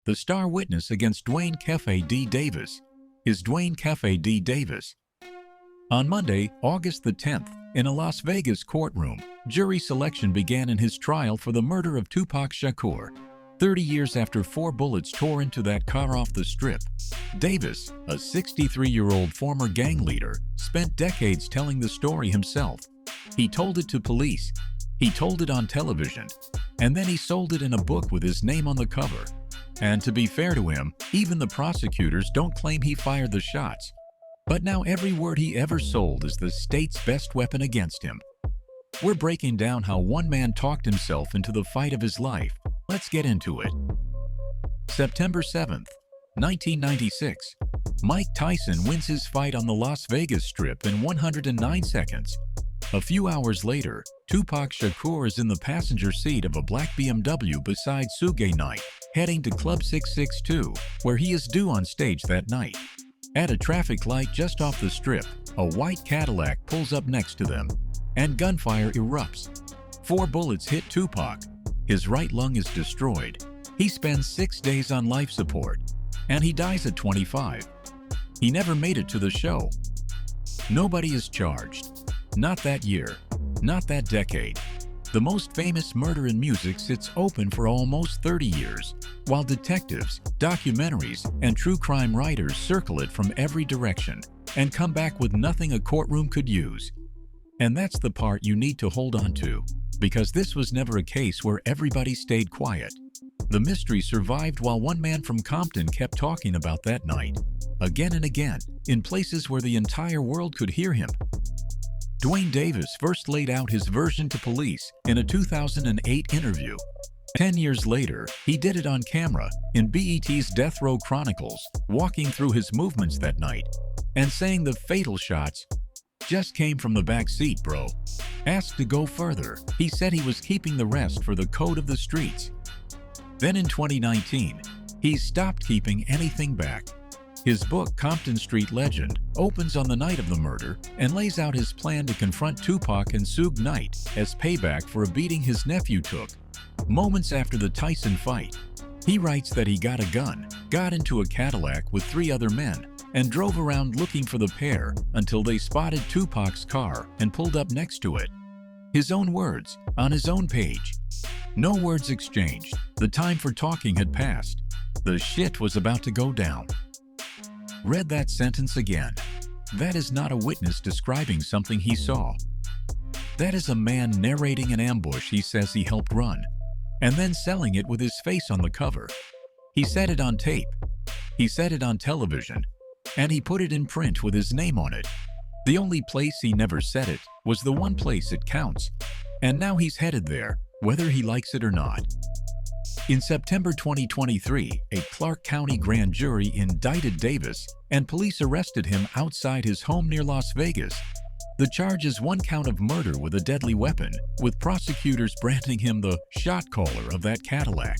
the star witness against Duane Keffe D. Davis, is Duane Keffe D. Davis. On Monday, August the 10th, in a Las Vegas courtroom, jury selection began in his trial for the murder of Tupac Shakur. 30 years after 4 bullets tore into that car off the Strip, Davis, a 63-year-old former gang leader, spent decades telling the story himself. He told it to police, he told it on television, and then he sold it in a book with his name on the cover. And to be fair to him, even the prosecutors don't claim he fired the shots. But now every word he ever sold is the state's best weapon against him. We're breaking down how one man talked himself into the fight of his life. Let's get into it. September 7th, 1996. Mike Tyson wins his fight on the Las Vegas Strip in 109 seconds. A few hours later, Tupac Shakur is in the passenger seat of a black BMW beside Suge Knight, heading to Club 662, where he is due on stage that night. At a traffic light just off the Strip, a white Cadillac pulls up next to them, and gunfire erupts. 4 bullets hit Tupac. His right lung is destroyed. He spends 6 days on life support, and he dies at 25. He never made it to the show. Nobody is charged. Not that year. Not that decade. The most famous murder in music sits open for almost 30 years, while detectives, documentaries, and true crime writers circle it from every direction and come back with nothing a courtroom could use. And that's the part you need to hold on to, because this was never a case where everybody stayed quiet. The mystery survived while one man from Compton kept talking about that night, again and again, in places where the entire world could hear him. Duane Davis first laid out his version to police in a 2008 interview. 10 years later, he did it on camera in BET's Death Row Chronicles, walking through his movements that night and saying the fatal shots just came from the back seat, bro. Asked to go further, he said he was keeping the rest for the code of the streets. Then in 2019, he stopped keeping anything back. His book, Compton Street Legend, opens on the night of the murder and lays out his plan to confront Tupac and Suge Knight as payback for a beating his nephew took. Moments after the Tyson fight, he writes that he got a gun, got into a Cadillac with 3 other men, and drove around looking for the pair until they spotted Tupac's car and pulled up next to it. His own words, on his own page. No words exchanged. The time for talking had passed. The shit was about to go down. Read that sentence again. That is not a witness describing something he saw. That is a man narrating an ambush he says he helped run, and then selling it with his face on the cover. He said it on tape. He said it on television. And he put it in print with his name on it. The only place he never said it was the one place it counts. And now he's headed there, whether he likes it or not. In September 2023, a Clark County grand jury indicted Davis, and police arrested him outside his home near Las Vegas. The charge is 1 count of murder with a deadly weapon, with prosecutors branding him the shot caller of that Cadillac.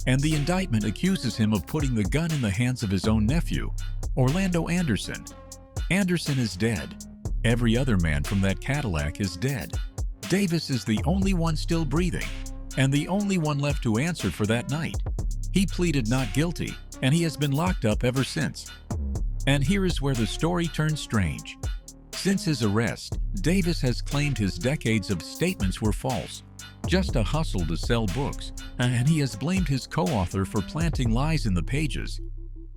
And the indictment accuses him of putting the gun in the hands of his own nephew, Orlando Anderson. Anderson is dead. Every other man from that Cadillac is dead. Davis is the only one still breathing, and the only one left to answer for that night. He pleaded not guilty, and he has been locked up ever since. And here is where the story turns strange. Since his arrest, Davis has claimed his decades of statements were false, just a hustle to sell books, and he has blamed his co-author for planting lies in the pages.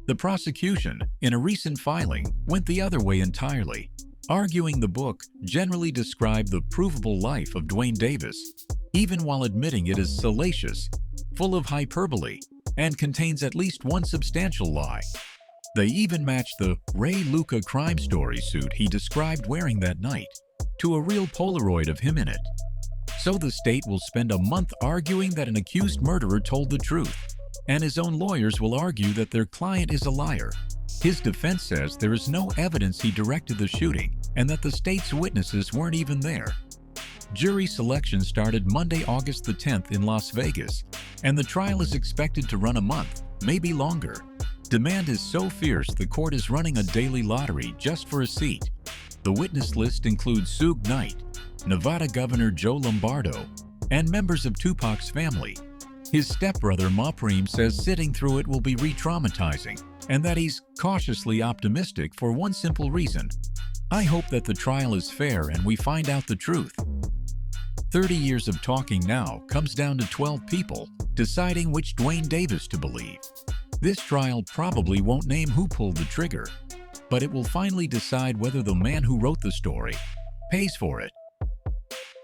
The prosecution, in a recent filing, went the other way entirely, arguing the book generally described the provable life of Duane Davis, even while admitting it is salacious, full of hyperbole, and contains at least one substantial lie. They even matched the Ray Luca crime story suit he described wearing that night to a real Polaroid of him in it. So the state will spend a month arguing that an accused murderer told the truth, and his own lawyers will argue that their client is a liar. His defense says there is no evidence he directed the shooting and that the state's witnesses weren't even there. Jury selection started Monday, August the 10th in Las Vegas, and the trial is expected to run a month, maybe longer. Demand is so fierce the court is running a daily lottery just for a seat. The witness list includes Suge Knight, Nevada Governor Joe Lombardo, and members of Tupac's family. His stepbrother Mapreem says sitting through it will be re-traumatizing, and that he's cautiously optimistic for one simple reason: I hope that the trial is fair and we find out the truth. 30 years of talking now comes down to 12 people deciding which Duane Davis to believe. This trial probably won't name who pulled the trigger, but it will finally decide whether the man who wrote the story pays for it.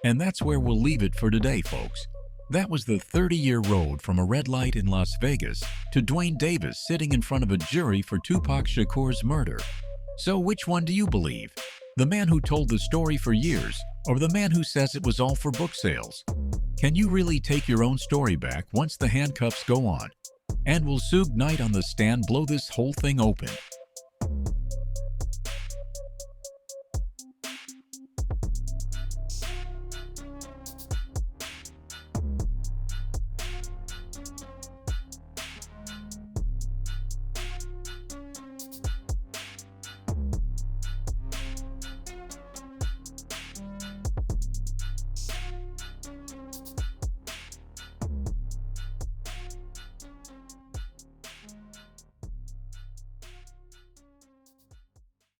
And that's where we'll leave it for today, folks. That was the 30-year road from a red light in Las Vegas to Duane Davis sitting in front of a jury for Tupac Shakur's murder. So which one do you believe? The man who told the story for years, or the man who says it was all for book sales? Can you really take your own story back once the handcuffs go on? And will Suge Knight on the stand blow this whole thing open?